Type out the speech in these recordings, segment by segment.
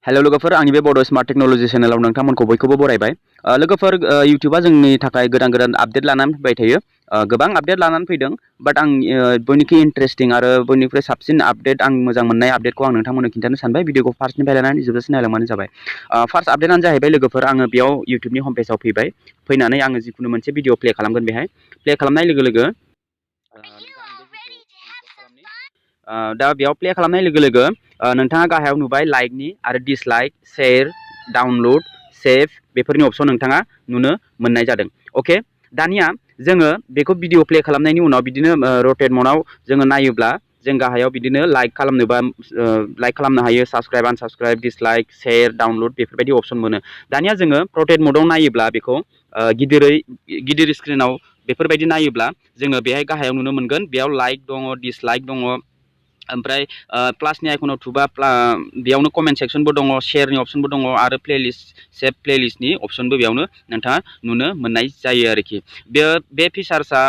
Hello लोगोफोर आंनि बे बड स्मार्ट टेक्नोलॉजी चेनेलाव नोंथांमोनखौ बयखौबो बरायबाय। लोगोफोर यूट्यूबा जोंनि थाखाय गोदान आपडेट लानानै फैबाय थायो। गोबां आपडेट लानानै फैदों बाट आं बयनिख्रुइ इन्टारेस्टिं आरो बयनिख्रुइ साबसिन आपडेट आं मोजां मोननाय आपडेटखौ आं नोंथांमोननो खिन्थानो सानबाय। भिडियोखौ फार्स्टनिफ्राय लानानै जोबजासिम नायलांबानो जाबाय। फार्स्ट आपडेटआनो जाहैबाय लोगोफोर आङो बेयाव यूट्यूबनि हम पेजाव फैबाय। फैनानै आङो जिखुनु मोनसे भिडियो प्ले खालामगोन बेहाय। प्ले खालामनाय लोगो लोगो दा बेयाव प्ले खालामनाय लोगो लोगो नोंथाङा गाहायाव नुबाय लाइकनि आरो डिसलाइक शेयर डाउनलोड सेभ बेफोरनि अपसन नोंथाङा नुनो मोननाय जादों। अके दानिया जोङो बेखौ भिडियो प्ले खालामनायनि उनाव बिदिनो रटेट मनाव जोङो नायोब्ला जों गाहायाव बिदिनो लाइक खालामनोबा लाइक खालामनो हायो, subscribe unsubscribe dislike share download बेफोरबायदि अपसन मोनो। दानिया जोङो रटेट मदाव नायोब्ला बेखौ गिदिर स्क्रिनाव बेफोरबायदि नायोब्ला जोङो बेहाय गाहायाव नुनो मोनगोन बेयाव लाइक दङ डिसलाइक दङ ओमफ्राय प्लासनि आइकनाव थुबा बेयावनो कमेन्ट सेक्सनबो दङ, शेयारनि अपसनबो दङ आरो प्लेलिस्ट सेभ प्लेलिस्टनि अपसनबो बेयावनो नोंथाङा नुनो मोननाय जायो आरोखि। बे फिचार्सआ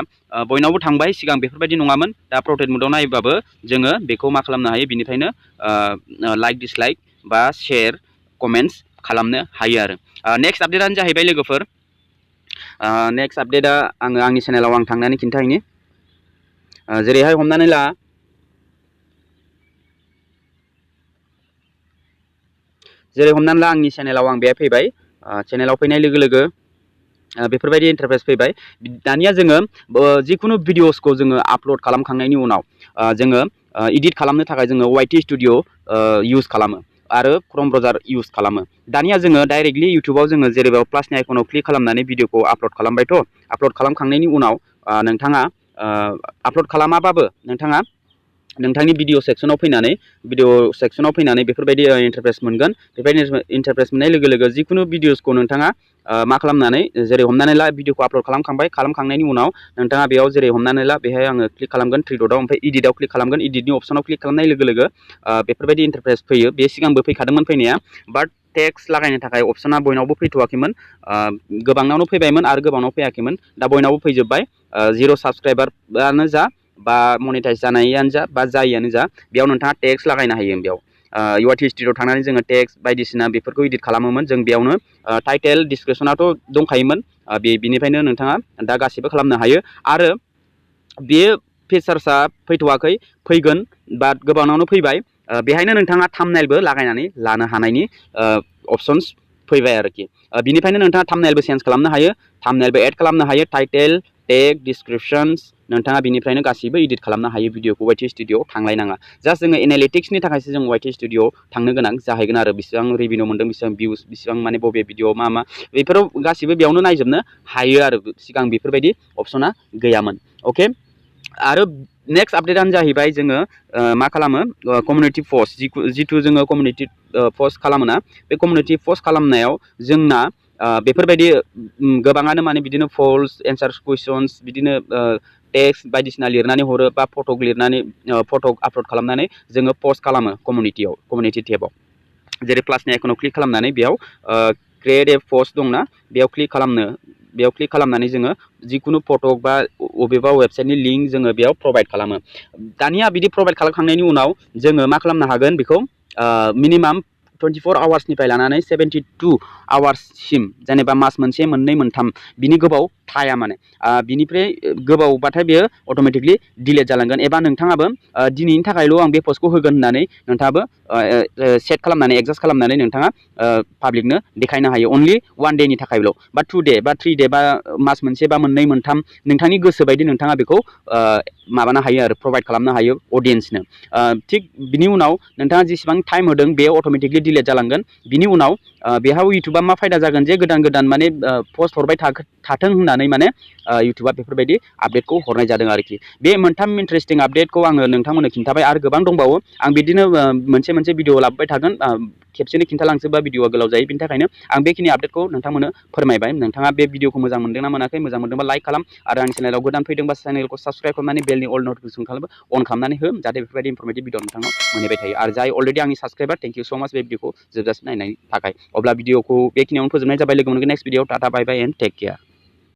बयनावबो थांबाय, सिगां बेफोरबायदि नङामोन। दा प्रटेक्ट मोडआव नायोबाबो जोङो बेखौ मा खालामनो हायो बिनिफ्रायनो लाइक डिसलाइक बा शेयार कमेन्ट्स खालामनो हायो आरो। नेक्स्ट आपडेटआनो जाहैबाय लोगोफोर नेक्स्ट आपडेटआ आङो आंनि चेनेलाव आं थांनानै खिन्थाहैनि। जेरैहाय हमनानै ला आंनि चेनेलाव आं बेहाय फैबाय। चेनेलाव फैनाय लोगो लोगो बेफोरबायदि इन्टारफेस फैबाय। दानिया जोङो जिखुनु भिडिअसखौ जोङो आपल'ड खालामखांनायनि उनाव जोङो एडिट खालामनो थाखाय जोङो वाइटि स्टुडिअ इउज खालामो आरो क्रोम ब्राउजार इउज खालामो। दानिया जोङो डाइरेक्टलि यूट्यूबाव जोङो जेरै प्लासनि आइकनाव क्लिक खालामनानै भिडिअखौ आपल'ड खालामबायथ'। आपल'ड खालामखांनायनि उनाव नोंथाङा आपल'ड खालामाबाबो नोंथाङा नोंथांनि भिडिअ सेक्सनाव फैनानै बेफोरबायदि इन्टारफेस मोनगोन। बेबायदि इन्टारफेस मोननाय लोगो लोगो जिखुनु भिडिअसखौ नोंथाङा मा खालामनानै जेरै हमनानै ला भिडिअखौ आपल'ड खालामखांनायनि उनाव नोंथाङा बेयाव जेरै हमनानै ला बेहाय आङो क्लिक खालामगोन थ्रि डटआव, ओमफ्राय इडिटआव क्लिक खालामगोन। इडिटनि अपसनाव क्लिक खालामनाय लोगो लोगो बेफोरबायदि इन्टारफेस फैयो। बे सिगांबो फैखादोंमोन फैनाया, बाट टेक्स्ट लागायनो थाखाय अपसना बयनावबो फैथ'वाखैमोन। गोबांनावनो फैबायमोन आरो गोबांनाव फैयाखैमन। दा बयनावबो फैजोब्बाय। 0 साबस्क्राइबारानो जा बा मनिटाइज जानायानो जा बा जायियानो जा बेयाव नोंथाङा टेक्स्ट लागायनो हायो। बेयाव वाइटि स्टुडिअ थांनानै जोङो टेक्स्ट बायदिसिना बेफोरखौ इडिट खालामोमोन जों बेयावनो। टाइटेल डिसक्रिपसनाथ' दंखायोमोन, बेनिफ्रायनो नोंथाङा दा गासिबो खालामनो हायो। आरो बे फिचार्सआ फैथ'वाखै, फैगोन बाट गोबांनावनो फैबाय। बेहायनो नोंथाङा थाम्बनेइलबो लागायनानै लानो हानायनि अपसन्स फैबाय आरोखि। बिनिफ्रायनो नोंथाङा थाम्बनेइलबो चेन्ज खालामनो हायो, थाम्बनेइलबो एड खालामनो हायो, टाइटेल टेग डिसक्रिपसन्स नोंथाङा बिनिफ्रायनो गासिबो इडिट खालामनो हायो भिडिअखौ। वाइटि स्टुडिअआव थांलायनाङा। जास्ट जोङो एनालिटिक्सनि थाखायसो जों वाइटि स्टुडिअआव थांनो गोनां जाहैगोन आरो। बेसेबां रेभिनिउ मोन्दों, बेसेबां भिउस, बेसेबां माने बबे भिडिअ मा बेफोराव गासिबो बेयावनो नायजोबनो हायो आरो। सिगां बेफोरबायदि अपसना गैयामोन। अके आरो नेक्स्ट आपडेटआनो जाहैबाय जोङो मा खालामो कमिउनिटि पस्ट जिथु जोङो कमिउनिटि पस्ट खालामोना, बे कमिउनिटि पस्ट खालामनायाव जोंना बेफोरबायदि गोबाङानो माने बिदिनो पल्स एन्सार कुइसन्स बिदिनो टेक्स्ट बायदिसिना लिरनानै हरो बा फट' आपल'ड खालामनानै जोङो पस्ट खालामो कमिउनिटि टेबाव। जेरै प्लासनि आइकनाव क्लिक खालामनानै बेयाव क्रिएट ए पस्ट दंना, बेयाव क्लिक खालामनानै जोङो जिखुनु फट' बा बबेबा वेबसाइटनि लिंक जोङो बेयाव प्रभाइड खालामो। दानिया बिदि प्रभाइड खालामखांनायनि उनाव जोङो मा खालामनो हागोन बेखौ मिनिमाम 24 आवार्सनिफ्राय लानानै 72 आवार्ससिम, जेनेबा मास मोनसे मोननै मोनथाम बिनि गोबाव थाया माने। बिनिफ्राय गोबावबाथाय बेयो अट'मेटिकलि डिलेट जालांगोन। एबा नोंथाङाबो दिनैनि थाखायल' आं बे पस्टखौ होगोन होननानै नोंथाङाबो सेट खालामनानै एडजास्ट खालामनानै नोंथाङा पाब्लिकनो देखायनो हायो। अनलि 1 डेनि थाखायल' बा 2 डे बा 3 डे बा मास मोनसे बा मोननै मोनथाम नोंथांनि गोसो बायदि नोंथाङा बेखौ माबानो हायो आरो प्रभाइड खालामनो हायो अडियेन्सनो। थिग बिनि उनाव नोंथाङा जेसेबां टाइम होदों बे अट'मेटिकलि डिलेट जालांगोन। बिनि उनाव बेहाव इउटुबा मा फायदा जागोन जे गोदान माने पस्ट हरबाय थाथों होननानै माने इउटुबा बेफोरबायदि आपडेटखौ हरनाय जादों आरोखि। बे मोनथाम इन्टारेस्टिं आपडेटखौ आङो नोंथांमोननो खिन्थाबाय आरो गोबां दंबावो। आं बिदिनो मोनसे भिडिअ लाबोबाय थागोन। खेबसेनो खिन्थालांजोबा भिडिअआ गोलाव जायो, बिनि थाखायनो आं बेखिनि आपडेटखौ नोंथांमोननो फोरमायबाय। नोंथाङा बे भिडिअखौ मोजां मोनदोंना मोनाखै? मोजां मोनदोंबा लाइक खालाम आरो आंनि चेनेलाव गोदान फैदोंबा चेनेलखौ साबस्क्राइब खालामनानै बेलनि अल नटिफिकेसन अन खालामनानै हो, जाहाथे बेफोरबायदि इनफरमेटिभ भिडिअ नोंथांनाव मोनहैबाय थायो। आरो जाय अलरेडि आंनि साबस्क्राइबार, थेंक इउ स' माच बे भिडिअखौ जोबजासिम नायनायनि थाखाय। अब्ला भिडिअखौ बेखिनियावनो फोजोबनाय जाबाय। लोगो मोनगोन next video. Tata bye bye and take care.